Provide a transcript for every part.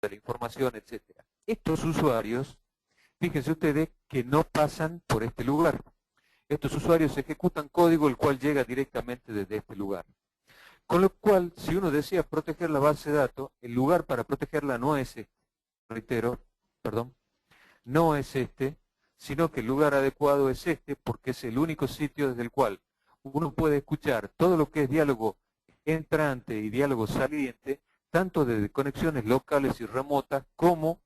de la información, etcétera. Estos usuarios, fíjense ustedes que no pasan por este lugar. Estos usuarios ejecutan código el cual llega directamente desde este lugar. Con lo cual, si uno desea proteger la base de datos, el lugar para protegerla no es este, reitero, perdón, no es este, sino que el lugar adecuado es este, porque es el único sitio desde el cual uno puede escuchar todo lo que es diálogo entrante y diálogo saliente, tanto de conexiones locales y remotas como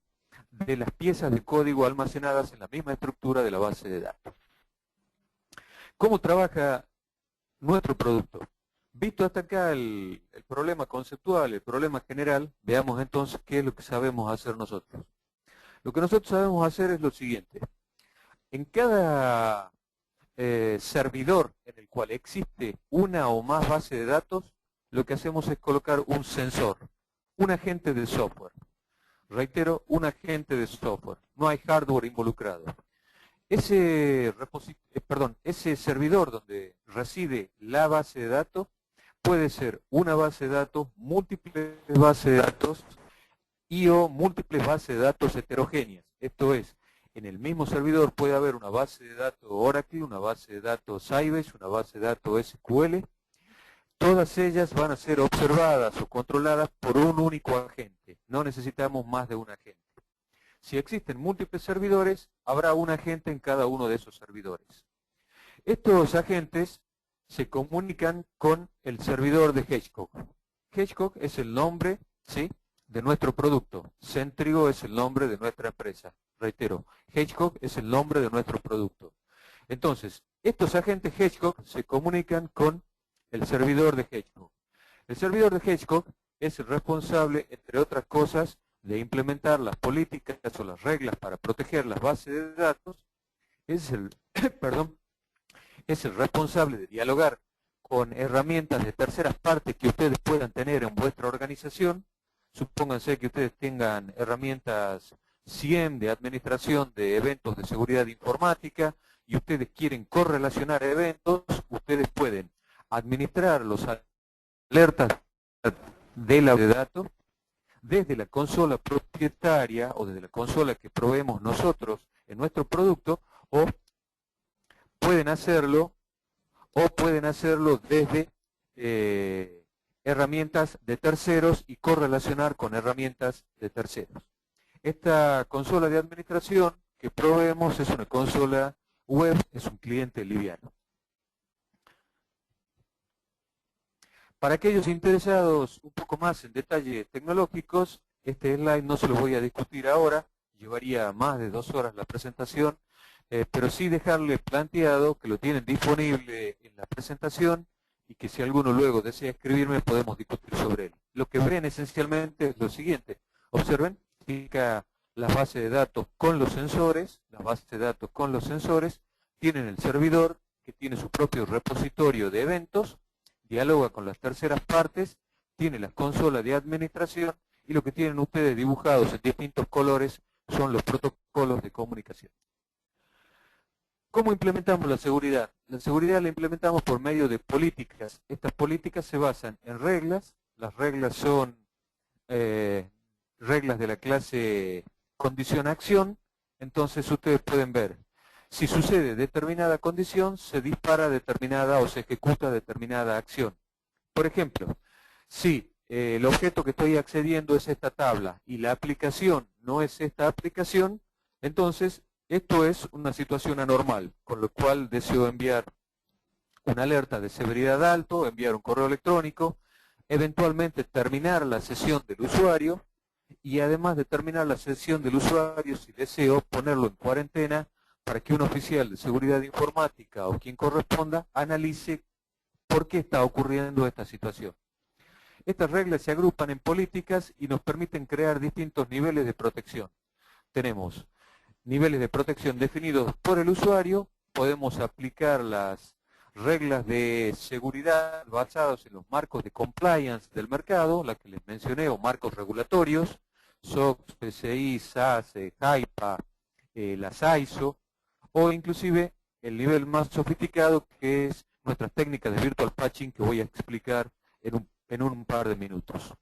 de las piezas de código almacenadas en la misma estructura de la base de datos. ¿Cómo trabaja nuestro producto? Visto hasta acá el problema conceptual, el problema general, veamos entonces qué es lo que sabemos hacer nosotros. Lo que nosotros sabemos hacer es lo siguiente. En cada servidor en el cual existe una o más base de datos, lo que hacemos es colocar un sensor, un agente de software. Reitero, un agente de software. No hay hardware involucrado. Ese servidor donde reside la base de datos puede ser una base de datos, múltiples bases de datos o múltiples bases de datos heterogéneas. Esto es, en el mismo servidor puede haber una base de datos Oracle, una base de datos Sybase, una base de datos SQL. Todas ellas van a ser observadas o controladas por un único agente. No necesitamos más de un agente. Si existen múltiples servidores, habrá un agente en cada uno de esos servidores. Estos agentes se comunican con el servidor de Hedgehog. Hedgehog es el nombre, ¿sí?, de nuestro producto. Centrigo es el nombre de nuestra empresa. Reitero, Hedgehog es el nombre de nuestro producto. Entonces, estos agentes Hedgehog se comunican con el servidor de Hedgehog. El servidor de Hedgehog es el responsable, entre otras cosas, de implementar las políticas o las reglas para proteger las bases de datos. Es el, es el responsable de dialogar con herramientas de terceras partes que ustedes puedan tener en vuestra organización. Supónganse que ustedes tengan herramientas SIEM de administración de eventos de seguridad informática y ustedes quieren correlacionar eventos, ustedes pueden administrar los alertas de la base de datos desde la consola propietaria o desde la consola que proveemos nosotros en nuestro producto, o pueden hacerlo desde herramientas de terceros y correlacionar con herramientas de terceros. Esta consola de administración que proveemos es una consola web, es un cliente liviano. Para aquellos interesados un poco más en detalles tecnológicos, este slide no se lo voy a discutir ahora, llevaría más de 2 horas la presentación, pero sí dejarle planteado que lo tienen disponible en la presentación y que si alguno luego desea escribirme podemos discutir sobre él. Lo que ven esencialmente es lo siguiente. Observen, indica las bases de datos con los sensores, tienen el servidor que tiene su propio repositorio de eventos, dialoga con las terceras partes, tiene la consola de administración y lo que tienen ustedes dibujados en distintos colores son los protocolos de comunicación. ¿Cómo implementamos la seguridad? La seguridad la implementamos por medio de políticas. Estas políticas se basan en reglas. Las reglas son reglas de la clase condición-acción. Entonces ustedes pueden ver, si sucede determinada condición, se dispara determinada o se ejecuta determinada acción. Por ejemplo, si el objeto que estoy accediendo es esta tabla y la aplicación no es esta aplicación, entonces esto es una situación anormal, con lo cual deseo enviar una alerta de severidad alto, enviar un correo electrónico, eventualmente terminar la sesión del usuario y además de terminar la sesión del usuario, si deseo, ponerlo en cuarentena para que un oficial de seguridad informática o quien corresponda analice por qué está ocurriendo esta situación. Estas reglas se agrupan en políticas y nos permiten crear distintos niveles de protección. Tenemos niveles de protección definidos por el usuario, podemos aplicar las reglas de seguridad basadas en los marcos de compliance del mercado, las que les mencioné, o marcos regulatorios, SOX, PCI, SAS, HIPAA, las ISO, o inclusive el nivel más sofisticado que es nuestras técnicas de virtual patching que voy a explicar en un par de minutos.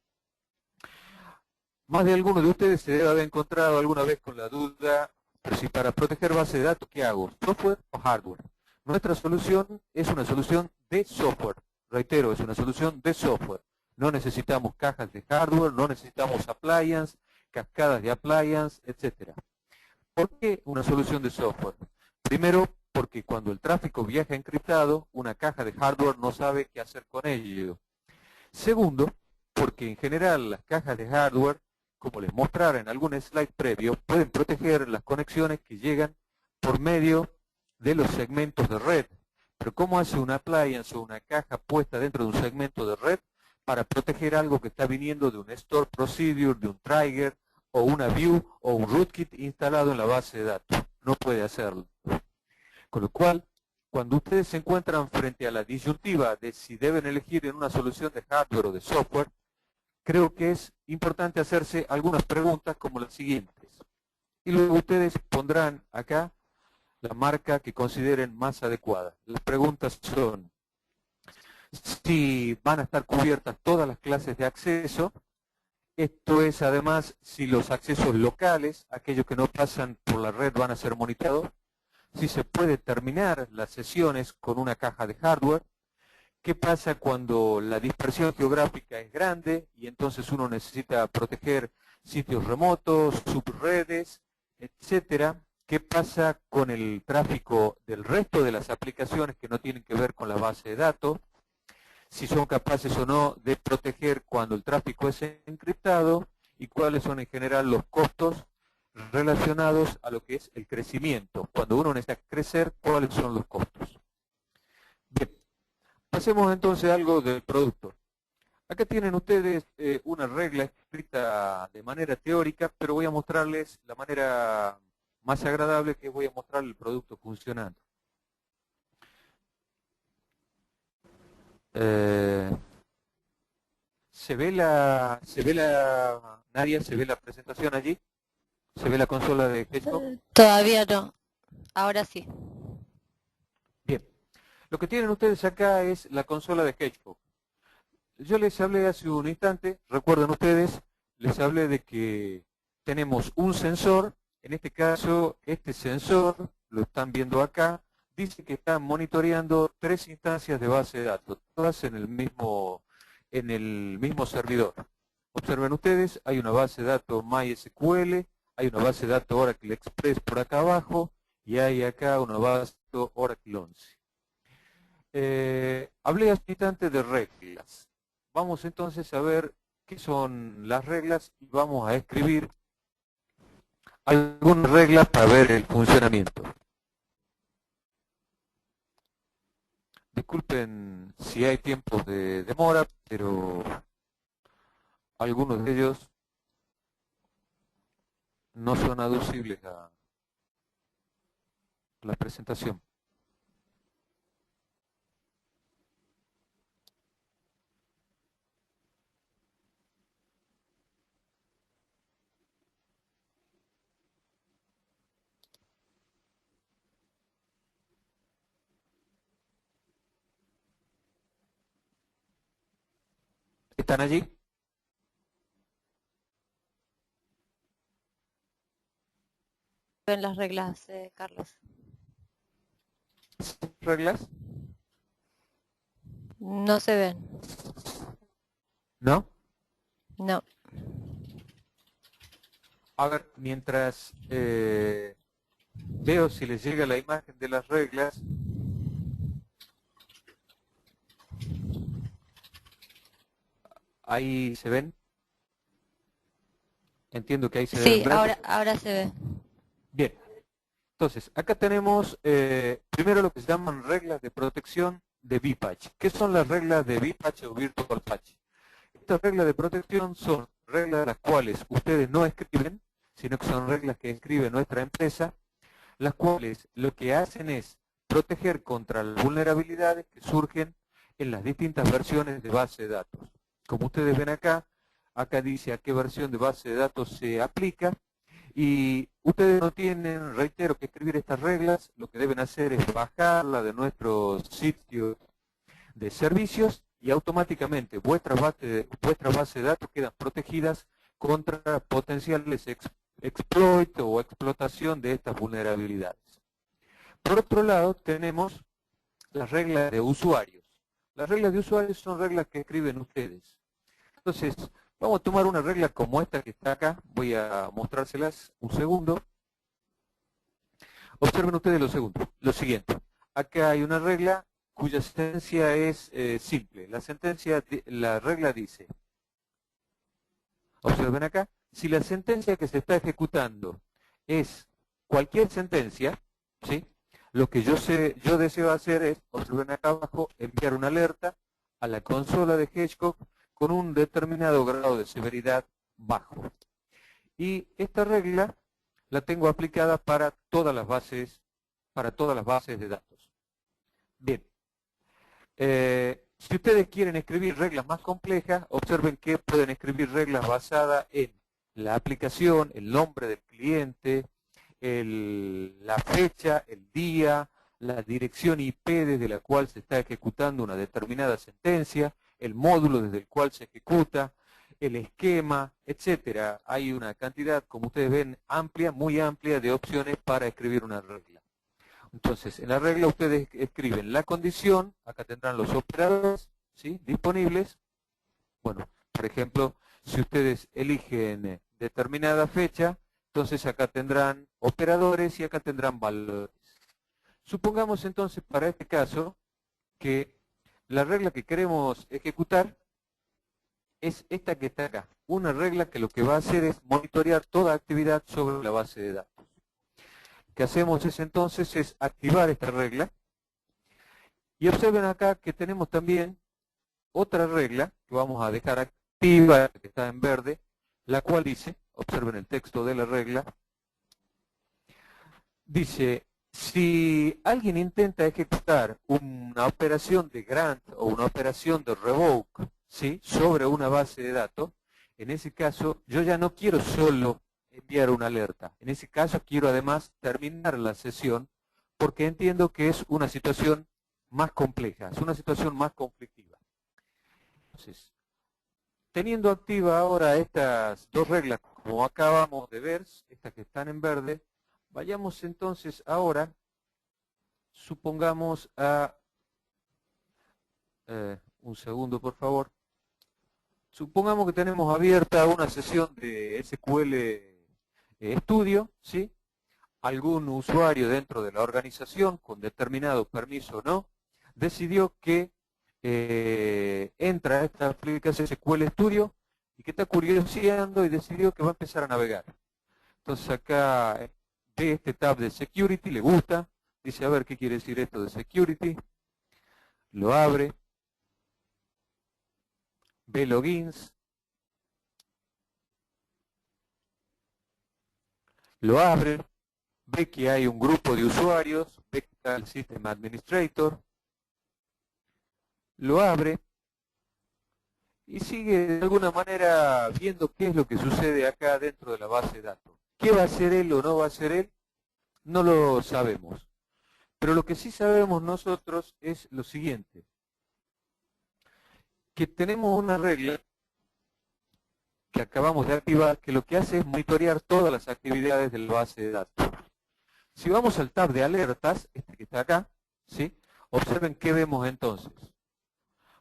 Más de alguno de ustedes se debe haber encontrado alguna vez con la duda, pero si para proteger base de datos, ¿qué hago? ¿Software o hardware? Nuestra solución es una solución de software. Reitero, es una solución de software. No necesitamos cajas de hardware, no necesitamos appliance, cascadas de appliance, etc. ¿Por qué una solución de software? Primero, porque cuando el tráfico viaja encriptado, una caja de hardware no sabe qué hacer con ello. Segundo, porque en general las cajas de hardware, como les mostrara en algún slide previo, pueden proteger las conexiones que llegan por medio de los segmentos de red. Pero ¿cómo hace una appliance o una caja puesta dentro de un segmento de red para proteger algo que está viniendo de un store procedure, de un trigger, o una view, o un rootkit instalado en la base de datos? No puede hacerlo. Con lo cual, cuando ustedes se encuentran frente a la disyuntiva de si deben elegir en una solución de hardware o de software, creo que es importante hacerse algunas preguntas como las siguientes. Y luego ustedes pondrán acá la marca que consideren más adecuada. Las preguntas son si van a estar cubiertas todas las clases de acceso. Esto es además si los accesos locales, aquellos que no pasan por la red, van a ser monitoreados. Si se puede terminar las sesiones con una caja de hardware. ¿Qué pasa cuando la dispersión geográfica es grande y entonces uno necesita proteger sitios remotos, subredes, etcétera? ¿Qué pasa con el tráfico del resto de las aplicaciones que no tienen que ver con la base de datos? Si son capaces o no de proteger cuando el tráfico es encriptado y cuáles son en general los costos relacionados a lo que es el crecimiento. Cuando uno necesita crecer, ¿cuáles son los costos? Bien. Pasemos entonces a algo del producto. Acá tienen ustedes una regla escrita de manera teórica, pero voy a mostrarles la manera más agradable, que voy a mostrar el producto funcionando. Nadia, ¿se ve la presentación allí? ¿Se ve la consola de Hedgehog? Todavía no, ahora sí. Bien. Lo que tienen ustedes acá es la consola de Hedgehog. Yo les hablé hace un instante, recuerden ustedes, les hablé de que tenemos un sensor. En este caso, este sensor, lo están viendo acá, dice que está monitoreando 3 instancias de base de datos, todas en el mismo servidor. Observen ustedes, hay una base de datos MySQL, hay una base de datos Oracle Express por acá abajo, y hay acá una base de datos Oracle 11. Hablé hace un instante de reglas. Vamos entonces a ver qué son las reglas y vamos a escribir algunas reglas para ver el funcionamiento. Disculpen si hay tiempos de demora, pero algunos de ellos no son aducibles a la presentación. ¿Están allí? Ven las reglas, Carlos. ¿Reglas? No se ven. ¿No? No. A ver, mientras veo si les llega la imagen de las reglas. Ahí se ven. Entiendo que ahí se Sí, deben ver. ahora se ve. Bien. Entonces, acá tenemos primero lo que se llaman reglas de protección de vPatch. ¿Qué son las reglas de vPatch o Virtual Patch? Estas reglas de protección son reglas las cuales ustedes no escriben, sino que son reglas que escribe nuestra empresa, las cuales lo que hacen es proteger contra las vulnerabilidades que surgen en las distintas versiones de base de datos. Como ustedes ven acá dice a qué versión de base de datos se aplica, y ustedes no tienen, reitero, que escribir estas reglas. Lo que deben hacer es bajarla de nuestro sitio de servicios y automáticamente vuestras bases de datos quedan protegidas contra potenciales exploit o explotación de estas vulnerabilidades. Por otro lado, tenemos las reglas de usuarios. Las reglas de usuarios son reglas que escriben ustedes. Entonces, vamos a tomar una regla como esta que está acá. Voy a mostrárselas un segundo. Observen ustedes lo siguiente. Acá hay una regla cuya sentencia es simple. La regla dice, observen acá, si la sentencia que se está ejecutando es cualquier sentencia, ¿sí? Lo que yo deseo hacer es, observen acá abajo, enviar una alerta a la consola de Hedgehog con un determinado grado de severidad bajo. Y esta regla la tengo aplicada para todas las bases de datos. Bien. Si ustedes quieren escribir reglas más complejas, observen que pueden escribir reglas basadas en la aplicación, el nombre del cliente, la fecha, el día, la dirección IP desde la cual se está ejecutando una determinada sentencia, el módulo desde el cual se ejecuta, el esquema, etcétera. Hay una cantidad, como ustedes ven, amplia, muy amplia de opciones para escribir una regla. Entonces, en la regla ustedes escriben la condición, acá tendrán los operadores, ¿sí?, disponibles. Bueno, por ejemplo, si ustedes eligen determinada fecha, entonces acá tendrán operadores y acá tendrán valores. Supongamos entonces para este caso que la regla que queremos ejecutar es esta que está acá. Una regla que lo que va a hacer es monitorear toda actividad sobre la base de datos. Lo que hacemos entonces es activar esta regla. Y observen acá que tenemos también otra regla que vamos a dejar activa, que está en verde, la cual dice, observen el texto de la regla, dice, si alguien intenta ejecutar una operación de grant o una operación de revoke, ¿sí?, sobre una base de datos, en ese caso yo ya no quiero solo enviar una alerta. En ese caso quiero además terminar la sesión porque entiendo que es una situación más compleja, es una situación más conflictiva. Entonces, teniendo activa ahora estas dos reglas, como acabamos de ver, estas que están en verde, vayamos entonces ahora, supongamos a, un segundo por favor, supongamos que tenemos abierta una sesión de SQL Studio, ¿sí? Algún usuario dentro de la organización con determinado permiso o no, decidió que entra a esta aplicación SQL Studio y que está curioseando y decidió que va a empezar a navegar. Entonces acá ve este tab de Security, le gusta, dice a ver qué quiere decir esto de Security, lo abre, ve Logins, lo abre, ve que hay un grupo de usuarios, ve que está el System Administrator, lo abre y sigue de alguna manera viendo qué es lo que sucede acá dentro de la base de datos. ¿Qué va a hacer él o no va a hacer él? No lo sabemos. Pero lo que sí sabemos nosotros es lo siguiente, que tenemos una regla que acabamos de activar que lo que hace es monitorear todas las actividades de la base de datos. Si vamos al tab de alertas, este que está acá, ¿sí?, observen qué vemos entonces.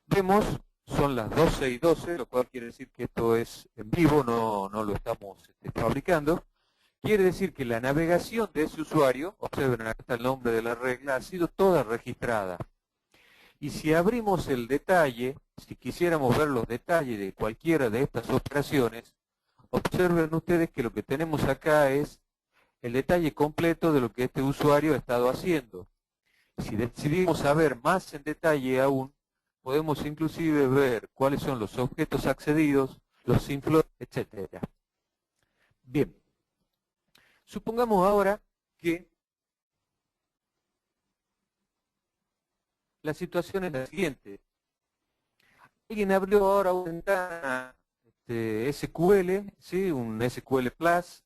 Vemos, son las 12:12, lo cual quiere decir que esto es en vivo, no lo estamos fabricando. Quiere decir que la navegación de ese usuario, observen acá está el nombre de la regla, ha sido toda registrada. Y si abrimos el detalle, si quisiéramos ver los detalles de cualquiera de estas operaciones, observen ustedes que lo que tenemos acá es el detalle completo de lo que este usuario ha estado haciendo. Si decidimos saber más en detalle aún, podemos inclusive ver cuáles son los objetos accedidos, los inflows, etc. Bien. Supongamos ahora que la situación es la siguiente. Alguien abrió ahora una ventana SQL, ¿sí?, un SQL Plus,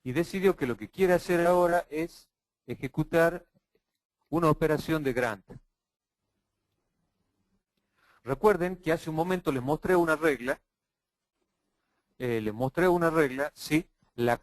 y decidió que lo que quiere hacer ahora es ejecutar una operación de grant. Recuerden que hace un momento les mostré una regla les mostré una regla, ¿sí? La